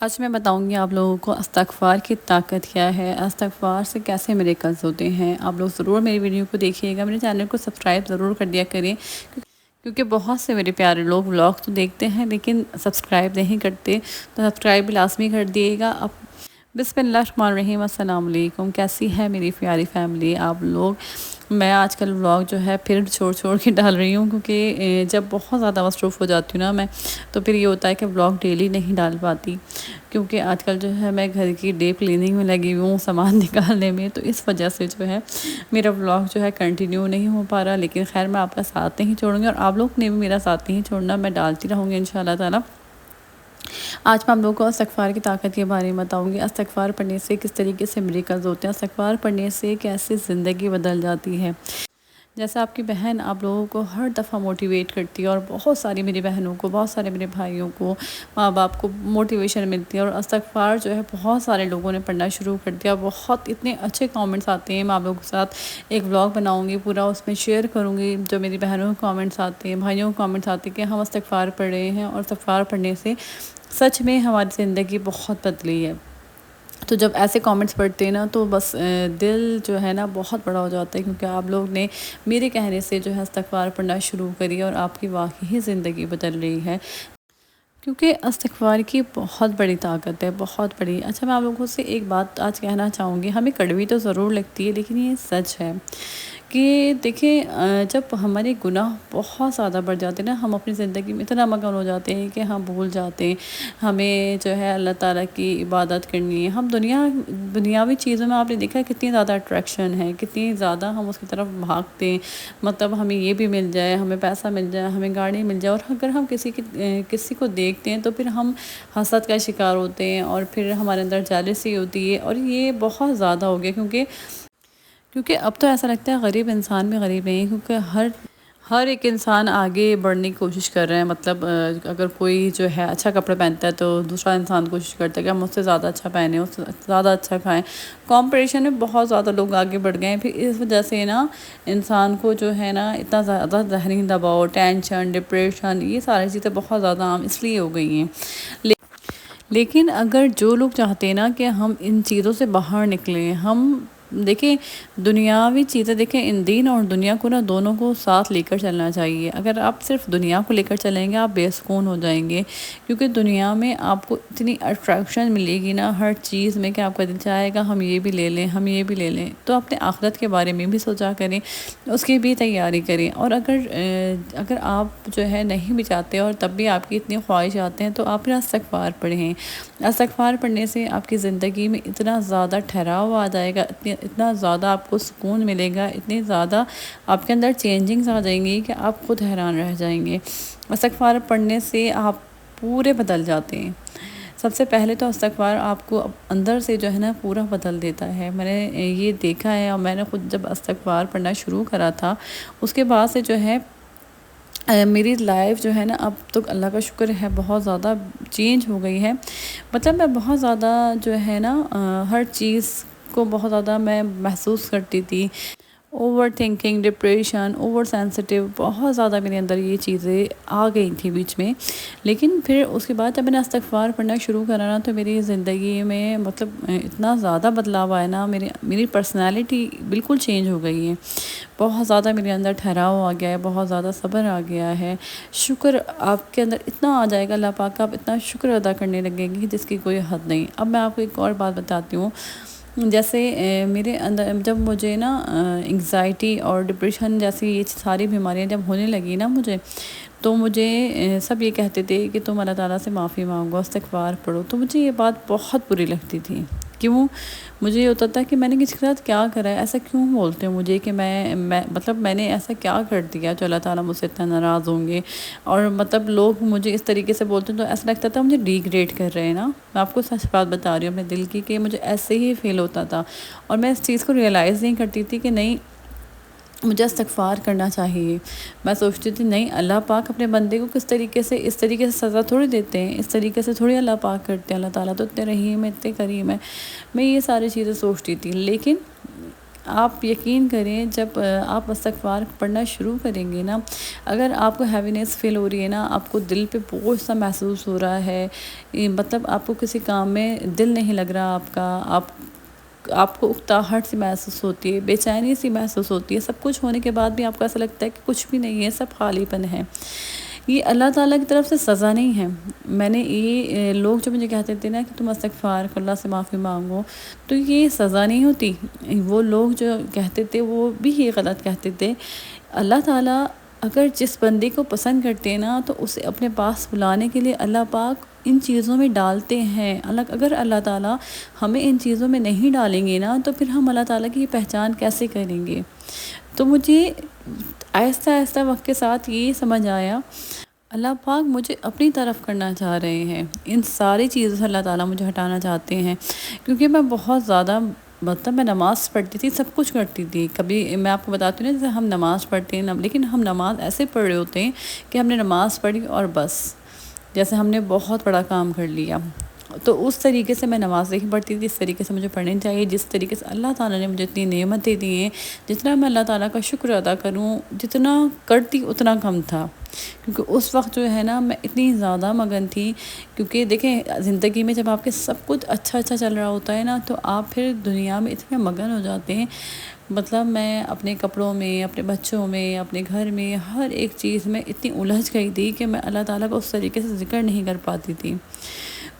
آج میں بتاؤں گی آپ لوگوں کو استغفار کی طاقت کیا ہے، استغفار سے کیسے میریکلز ہوتے ہیں۔ آپ لوگ ضرور میری ویڈیو کو دیکھیے گا، میرے چینل کو سبسکرائب ضرور کر دیا کریں، کیونکہ بہت سے میرے پیارے لوگ ولاگ تو دیکھتے ہیں لیکن سبسکرائب نہیں کرتے، تو سبسکرائب بھی لازمی کر دیے گا۔ اب بسم اللہ الرحمن الرحیم، السلام علیکم، کیسی ہے میری پیاری فیملی آپ لوگ۔ میں آج کل ولاگ جو ہے پھر چھوڑ کے ڈال رہی ہوں، کیونکہ جب بہت زیادہ مصروف ہو جاتی ہوں نا میں، تو پھر یہ ہوتا ہے کہ ولاگ ڈیلی نہیں ڈال پاتی، کیونکہ آج کل جو ہے میں گھر کی ڈیپ کلیننگ میں لگی ہوں، سامان نکالنے میں، تو اس وجہ سے جو ہے میرا ولاگ جو ہے کنٹینیو نہیں ہو پا رہا۔ لیکن خیر میں آپ کا ساتھ نہیں چھوڑوں گی، اور آپ لوگ نے بھی میرا ساتھ نہیں چھوڑنا، میں ڈالتی رہوں گی انشاءاللہ تعالی۔ آج میں آپ لوگوں کو استغفار کی طاقت کے بارے میں بتاؤں گی، استغفار پڑھنے سے کس طریقے سے میریکلز ہوتے ہیں، استغفار پڑھنے سے کیسے زندگی بدل جاتی ہے۔ جیسے آپ کی بہن آپ لوگوں کو ہر دفعہ موٹیویٹ کرتی ہے، اور بہت ساری میری بہنوں کو، بہت سارے میرے بھائیوں کو، ماں باپ کو موٹیویشن ملتی ہے، اور استغفار جو ہے بہت سارے لوگوں نے پڑھنا شروع کر دیا، بہت اتنے اچھے کامنٹس آتے ہیں۔ میں آپ لوگوں کے ساتھ ایک ولاگ بناؤں گی پورا، اس میں شیئر کروں گی جو میری بہنوں کے کامنٹس آتے ہیں، بھائیوں کے کامنٹس آتے ہیں کہ ہم استغفار پڑھ رہے ہیں، اور استغفار پڑھنے سے سچ میں ہماری زندگی بہت بدلی ہے۔ تو جب ایسے کامنٹس پڑھتے ہیں نا تو بس دل جو ہے نا بہت بڑا ہو جاتا ہے، کیونکہ آپ لوگ نے میرے کہنے سے جو ہے استغفار پڑھنا شروع کری، اور آپ کی واقعی زندگی بدل رہی ہے، کیونکہ استغفار کی بہت بڑی طاقت ہے، بہت بڑی۔ اچھا میں آپ لوگوں سے ایک بات آج کہنا چاہوں گی، ہمیں کڑوی تو ضرور لگتی ہے لیکن یہ سچ ہے کہ دیکھیں جب ہمارے گناہ بہت زیادہ بڑھ جاتے ہیں نا، ہم اپنی زندگی میں اتنا مگن ہو جاتے ہیں کہ ہم بھول جاتے ہیں ہمیں جو ہے اللہ تعالیٰ کی عبادت کرنی ہے۔ ہم دنیاوی چیزوں میں آپ نے دیکھا کتنی زیادہ اٹریکشن ہے، کتنی زیادہ ہم اس کی طرف بھاگتے ہیں، مطلب ہمیں یہ بھی مل جائے، ہمیں پیسہ مل جائے، ہمیں گاڑی مل جائے، اور اگر ہم کسی کو دیکھتے ہیں تو پھر ہم حسد کا شکار ہوتے ہیں، اور پھر ہمارے اندر جیلسی ہوتی ہے، اور یہ بہت زیادہ ہو گیا، کیونکہ اب تو ایسا لگتا ہے غریب انسان بھی غریب نہیں، کیونکہ ہر ایک انسان آگے بڑھنے کی کوشش کر رہے ہیں۔ مطلب اگر کوئی جو ہے اچھا کپڑا پہنتا ہے تو دوسرا انسان کوشش کرتا ہے کہ ہم اس سے زیادہ اچھا پہنیں، اس سے زیادہ اچھا کھائیں۔ کمپٹیشن میں بہت زیادہ لوگ آگے بڑھ گئے ہیں، پھر اس وجہ سے نا انسان کو جو ہے نا اتنا زیادہ ذہنی دباؤ، ٹینشن، ڈپریشن، یہ ساری چیزیں بہت زیادہ عام اس لیے ہو گئی ہیں۔ لیکن اگر جو لوگ چاہتے ہیں نا کہ ہم ان چیزوں سے باہر نکلیں، ہم دیکھیں دنیاوی چیزیں، دیکھیں ان دین اور دنیا کو نا دونوں کو ساتھ لے کر چلنا چاہیے۔ اگر آپ صرف دنیا کو لے کر چلیں گے آپ بے سکون ہو جائیں گے، کیونکہ دنیا میں آپ کو اتنی اٹریکشن ملے گی نا ہر چیز میں کہ آپ کا دل چاہے گا ہم یہ بھی لے لیں، ہم یہ بھی لے لیں۔ تو اپنے آخرت کے بارے میں بھی سوچا کریں، اس کی بھی تیاری کریں، اور اگر آپ جو ہے نہیں بھی چاہتے اور تب بھی آپ کی اتنی خواہشات ہیں تو آپ پھر استغفار پڑھیں۔ استغفار پڑھنے سے آپ کی زندگی میں اتنا زیادہ ٹھہراؤ آ جائے گا، اتنا زیادہ آپ کو سکون ملے گا، اتنی زیادہ آپ کے اندر چینجنگز آ جائیں گی کہ آپ خود حیران رہ جائیں گے۔ استغفار پڑھنے سے آپ پورے بدل جاتے ہیں۔ سب سے پہلے تو استغفار آپ کو اندر سے جو ہے نا پورا بدل دیتا ہے۔ میں نے یہ دیکھا ہے، اور میں نے خود جب استغفار پڑھنا شروع کرا تھا اس کے بعد سے جو ہے میری لائف جو ہے نا اب تو اللہ کا شکر ہے بہت زیادہ چینج ہو گئی ہے۔ مطلب میں بہت زیادہ جو ہے نا ہر چیز کو بہت زیادہ میں محسوس کرتی تھی، over thinking, depression, over sensitive, بہت زیادہ میرے اندر یہ چیزیں آ گئی تھیں بیچ میں۔ لیکن پھر اس کے بعد جب میں نے استغفار پڑھنا شروع کرا نا تو میری زندگی میں مطلب اتنا زیادہ بدلاؤ آیا نا، میری پرسنالٹی بالکل چینج ہو گئی ہے، بہت زیادہ میرے اندر ٹھہراؤ آ گیا ہے، بہت زیادہ صبر آ گیا ہے، شکر آپ کے اندر اتنا آ جائے گا، اللہ پاک کا آپ اتنا شکر ادا کرنے لگیں گے جس کی کوئی حد نہیں۔ اب میں آپ کو ایک اور بات بتاتی ہوں، جیسے میرے اندر جب مجھے نا انگزائٹی اور ڈپریشن جیسی یہ ساری بیماریاں جب ہونے لگی نا مجھے، تو مجھے سب یہ کہتے تھے کہ تم اللہ تعالیٰ سے معافی مانگو، استغفار پڑھو، تو مجھے یہ بات بہت بری لگتی تھی۔ کیوں؟ مجھے یہ ہوتا تھا کہ میں نے کسی کے ساتھ کیا کرا ہے، ایسا کیوں بولتے ہیں مجھے کہ مطلب میں نے ایسا کیا کر دیا جو اللہ تعالیٰ مجھ سے اتنا ناراض ہوں گے، اور مطلب لوگ مجھے اس طریقے سے بولتے ہیں تو ایسا لگتا تھا مجھے ڈیگریڈ کر رہے ہیں نا۔ میں آپ کو سچ بات بتا رہی ہوں اپنے دل کی، کہ مجھے ایسے ہی فیل ہوتا تھا، اور میں اس چیز کو ریئلائز نہیں کرتی تھی کہ نہیں مجھے استغفار کرنا چاہیے۔ میں سوچتی تھی نہیں، اللہ پاک اپنے بندے کو اس طریقے سے سزا تھوڑی دیتے ہیں، اس طریقے سے تھوڑی اللہ پاک کرتے ہیں، اللہ تعالیٰ تو اتنے رحیم ہے، اتنے کریم ہے۔ میں یہ ساری چیزیں سوچتی تھی، لیکن آپ یقین کریں جب آپ استغفار پڑھنا شروع کریں گے نا، اگر آپ کو ہیوینس فیل ہو رہی ہے نا، آپ کو دل پہ بوجھ سا محسوس ہو رہا ہے، مطلب آپ کو کسی کام میں دل نہیں لگ رہا آپ کا، آپ کو اکتاہٹ سی محسوس ہوتی ہے، بے چینی سی محسوس ہوتی ہے، سب کچھ ہونے کے بعد بھی آپ کو ایسا لگتا ہے کہ کچھ بھی نہیں ہے، سب خالی پن ہے، یہ اللہ تعالیٰ کی طرف سے سزا نہیں ہے۔ میں نے یہ لوگ جو مجھے کہتے تھے نا کہ تم استغفار کر، اللہ سے معافی مانگو، تو یہ سزا نہیں ہوتی۔ وہ لوگ جو کہتے تھے وہ بھی یہ غلط کہتے تھے۔ اللہ تعالیٰ اگر جس بندے کو پسند کرتے ہیں نا تو اسے اپنے پاس بلانے کے لیے اللہ پاک ان چیزوں میں ڈالتے ہیں۔ اگر اللہ تعالیٰ ہمیں ان چیزوں میں نہیں ڈالیں گے نا تو پھر ہم اللہ تعالیٰ کی پہچان کیسے کریں گے؟ تو مجھے آہستہ آہستہ وقت کے ساتھ یہ سمجھ آیا، اللہ پاک مجھے اپنی طرف کرنا چاہ رہے ہیں، ان ساری چیزوں سے اللہ تعالیٰ مجھے ہٹانا چاہتے ہیں، کیونکہ میں بہت زیادہ مطلب میں نماز پڑھتی تھی، سب کچھ کرتی تھی۔ کبھی میں آپ کو بتاتی ہوں نا، جیسے ہم نماز پڑھتے ہیں لیکن ہم نماز ایسے پڑھ رہے ہوتے ہیں کہ ہم نے نماز پڑھی اور بس، جیسے ہم نے بہت بڑا کام کر لیا۔ تو اس طریقے سے میں نماز نہیں پڑھتی تھی، اس طریقے سے مجھے پڑھنی چاہیے، جس طریقے سے اللہ تعالیٰ نے مجھے اتنی نعمتیں دی ہیں، جتنا میں اللہ تعالیٰ کا شکر ادا کروں، جتنا کرتی اتنا کم تھا، کیونکہ اس وقت جو ہے نا میں اتنی زیادہ مگن تھی، کیونکہ دیکھیں زندگی میں جب آپ کے سب کچھ اچھا چل رہا ہوتا ہے نا تو آپ پھر دنیا میں اتنے مگن ہو جاتے ہیں، مطلب میں اپنے کپڑوں میں، اپنے بچوں میں، اپنے گھر میں، ہر ایک چیز میں اتنی الجھ گئی تھی کہ میں اللہ تعالیٰ کا اس طریقے سے ذکر نہیں کر پاتی تھی۔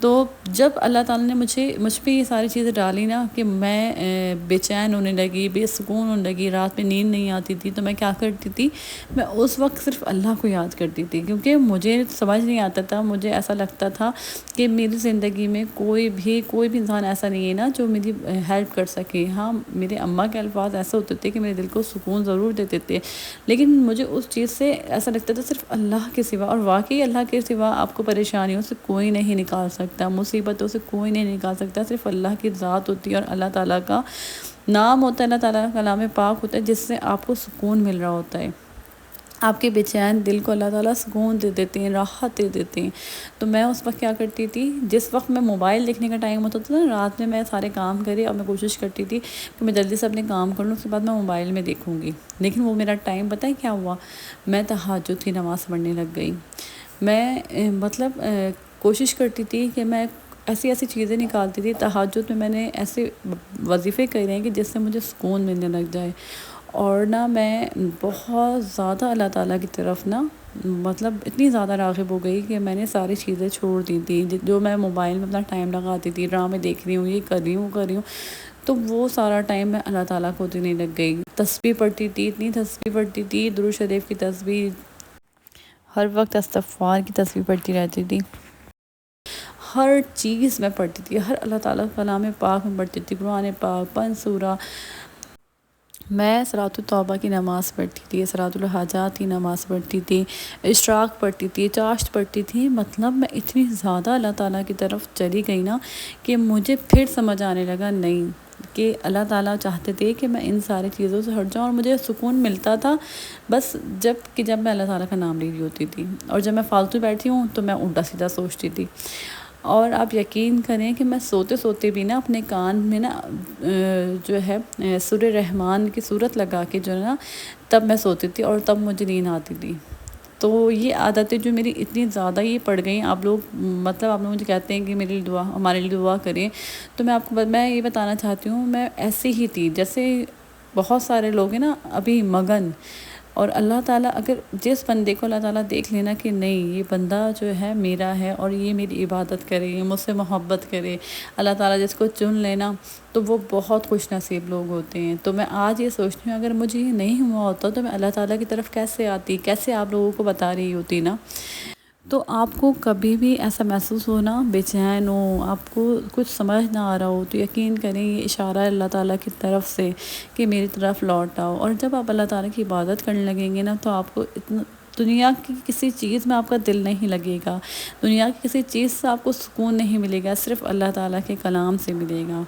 تو جب اللہ تعالیٰ نے مجھ پہ یہ ساری چیزیں ڈالی نا کہ میں بے چین ہونے لگی، بے سکون ہونے لگی، رات میں نیند نہیں آتی تھی، تو میں کیا کرتی تھی، میں اس وقت صرف اللہ کو یاد کرتی تھی، کیونکہ مجھے سمجھ نہیں آتا تھا، مجھے ایسا لگتا تھا کہ میری زندگی میں کوئی بھی انسان ایسا نہیں ہے نا جو میری ہیلپ کر سکے۔ ہاں میرے اماں کے الفاظ ایسے ہوتے تھے کہ میرے دل کو سکون ضرور دیتے تھے، لیکن مجھے اس چیز سے ایسا لگتا تھا صرف اللہ کے سوا، اور واقعی اللہ کے سوا آپ کو پریشانیوں سے کوئی نہیں نکال سکتا، مصیبتوں سے کوئی نہیں نکال سکتا، صرف اللہ کی ذات ہوتی ہے اور اللہ تعالیٰ کا نام ہوتا ہے، اللہ تعالیٰ کا کلام پاک ہوتا ہے، جس سے آپ کو سکون مل رہا ہوتا ہے، آپ کے بے چین دل کو اللہ تعالیٰ سکون دے دیتے ہیں، راحت دے دیتے ہیں۔ تو میں اس وقت کیا کرتی تھی، جس وقت میں موبائل دیکھنے کا ٹائم ہوتا تھا نا، رات میں سارے کام کرے اور میں کوشش کرتی تھی کہ میں جلدی سے اپنے کام کر لوں، اس کے بعد میں موبائل میں دیکھوں گی، لیکن وہ میرا ٹائم پتہ ہے کیا ہوا، میں تہجد کی نماز پڑھنے لگ گئی۔ میں مطلب کوشش کرتی تھی کہ میں ایسی چیزیں نکالتی تھی تہجد میں نے ایسے وظیفے کرے ہیں کہ جس سے مجھے سکون ملنے لگ جائے، اور نا میں بہت زیادہ اللہ تعالیٰ کی طرف نا مطلب اتنی زیادہ راغب ہو گئی کہ میں نے ساری چیزیں چھوڑ دی تھی، جو میں موبائل میں اپنا ٹائم لگاتی تھی، ڈرامے دیکھ رہی ہوں، یہ کر رہی ہوں، وہ کر رہی ہوں، تو وہ سارا ٹائم میں اللہ تعالیٰ کو دینے لگ گئی۔ تسبیح پڑھتی تھی، اتنی تسبیح پڑھتی تھی، درود شریف کی تسبیح، ہر وقت استغفار کی تسبیح پڑھتی رہتی تھی، ہر چیز میں پڑھتی تھی، ہر اللہ تعالیٰ کا کلام پاک میں پڑھتی تھی، قرآن پاک، 5 سورہ، میں صلاۃ التوبہ کی نماز پڑھتی تھی، صلاۃ الحاجات کی نماز پڑھتی تھی، اشراق پڑھتی تھی، چاشت پڑھتی تھی، مطلب میں اتنی زیادہ اللہ تعالیٰ کی طرف چلی گئی نا کہ مجھے پھر سمجھ آنے لگا نہیں، کہ اللہ تعالیٰ چاہتے تھے کہ میں ان ساری چیزوں سے ہٹ جاؤں، اور مجھے سکون ملتا تھا بس جب میں اللہ تعالیٰ کا نام لے رہی ہوتی تھی، اور جب میں فالتو بیٹھی ہوں تو میں الٹا سیدھا سوچتی تھی۔ اور آپ یقین کریں کہ میں سوتے بھی نا اپنے کان میں نا جو ہے سورہ رحمان کی صورت لگا کے جو ہے نا تب میں سوتی تھی، اور تب مجھے نیند آتی تھی۔ تو یہ عادتیں جو میری اتنی زیادہ یہ پڑ گئیں، آپ لوگ مجھے کہتے ہیں کہ میرے لیے ہمارے لیے دعا کریں، تو میں یہ بتانا چاہتی ہوں، میں ایسی ہی تھی جیسے بہت سارے لوگ ہیں نا ابھی مگن، اور اللہ تعالیٰ اگر جس بندے کو اللہ تعالیٰ دیکھ لینا کہ نہیں یہ بندہ جو ہے میرا ہے اور یہ میری عبادت کرے، یہ مجھ سے محبت کرے، اللہ تعالیٰ جس کو چن لینا تو وہ بہت خوش نصیب لوگ ہوتے ہیں۔ تو میں آج یہ سوچتی ہوں اگر مجھے یہ نہیں ہوا ہوتا تو میں اللہ تعالیٰ کی طرف کیسے آتی، کیسے آپ لوگوں کو بتا رہی ہوتی نا۔ تو آپ کو کبھی بھی ایسا محسوس ہونا بے چین ہو، آپ کو کچھ سمجھ نہ آ رہا ہو، تو یقین کریں یہ اشارہ ہے اللہ تعالیٰ کی طرف سے کہ میری طرف لوٹ آؤ، اور جب آپ اللہ تعالیٰ کی عبادت کرنے لگیں گے نا تو آپ کو دنیا کی کسی چیز میں آپ کا دل نہیں لگے گا، دنیا کی کسی چیز سے آپ کو سکون نہیں ملے گا، صرف اللہ تعالیٰ کے کلام سے ملے گا۔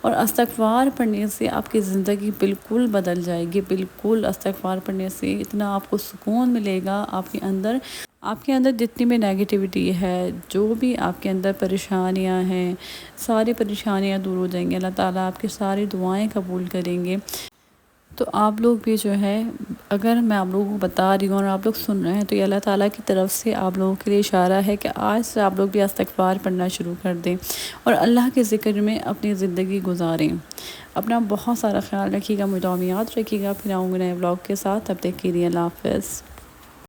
اور استغفار پڑھنے سے آپ کی زندگی بالکل بدل جائے گی، بالکل استغفار پڑھنے سے اتنا آپ کو سکون ملے گا، آپ کے اندر جتنی بھی نیگیٹیوٹی ہے، جو بھی آپ کے اندر پریشانیاں ہیں، ساری پریشانیاں دور ہو جائیں گی، اللہ تعالیٰ آپ کی ساری دعائیں قبول کریں گے۔ تو آپ لوگ بھی جو ہے، اگر میں آپ لوگوں کو بتا رہی ہوں اور آپ لوگ سن رہے ہیں، تو یہ اللہ تعالیٰ کی طرف سے آپ لوگوں کے لیے اشارہ ہے کہ آج سے آپ لوگ بھی استغفار پڑھنا شروع کر دیں اور اللہ کے ذکر میں اپنی زندگی گزاریں۔ اپنا بہت سارا خیال رکھیے گا، مجھے یاد رکھیے گا۔ پھر آؤں گے نئے ولاگ کے ساتھ، تب تک کے لیے اللہ حافظ۔